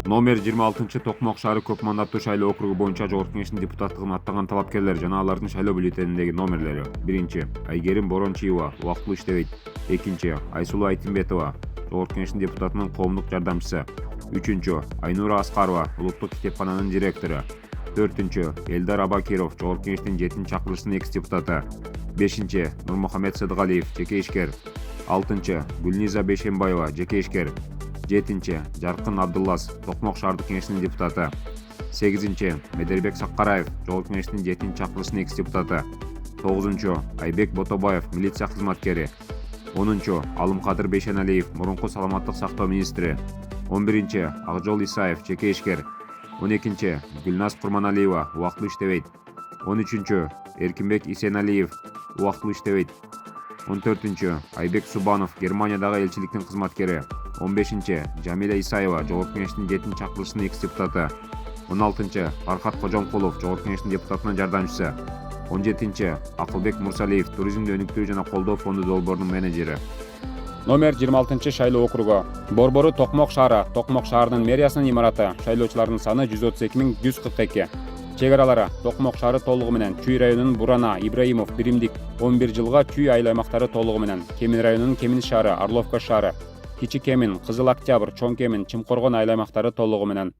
Номер 26 Токмок шаары көп мандаттуу шайлоо округу боюнча Жогорку Кеңештин депутаттыгына аттанган талапкерлер жана алардын шайлоо бюллетениндеги номерлери: 1. Айгерим Борончиева, убактылуу иштебейт. 2. Айсулуу Айтимбетова, Жогорку Кеңештин депутатынын коомдук жардамчысы. 3. Айнура Аскарова, улуттук китепкананын директору. 4. Элдар Абакиров, Жогорку Кеңештин 7-чакырылышынын экс-депутаты. 5. Нурмухамед Сыдыгалиев, жеке ишкер. 6. Гүлниза Бейшембаева, жеке ишкер. 7. Жаркын Абдуллас, Токмок шаардык кеңешинин депутаты. 8. Медербек Саккараев, Жогорку Кеңештин 7-чакырылышынын экс-депутаты. 9. Айбек Ботобаев, милиция кызматкери. 10. Алымкадыр Бейшеналиев, мурунку саламаттык сактоо министри. 11. Акжол Исаев, жеке ишкер. 12. Гүлназ Курманалиева, убактылуу иштебейт. 13. Эркинбек Исеналиев, убактылуу иштебейт. 14. Айбек Субанов, Германиядагы элчиликтин кызматкери. 15. Жамиля Исаева, Жогорку Кеңештин 7-чакырылышынын экс-депутаты. 16. Фархат Кожомкулов, Жогорку Кеңештин депутатынын жардамчысы. 17. Акылбек Мурсалиев, туризмди өнүктүрүү жана колдоо фонду долбоорунун менеджери. Номер 26 шайлоо округу. Борбору Токмок шаары. Токмок шаарынын мэриясынын имараты. Шайлоочулардын саны 132.142. Чек аралары: Токмок шаары толугу менен Чүй районунун Бурана, Ибраимов, Биримдик 11 жылга Чүй айыл аймактары толугу менен, Кемин районунун Кемин шаары, Орловка шаары, Кичи Кемин, Кызыл Октябрь, Чоң Кемин, Чымкоргон айыл аймактары толугу менен,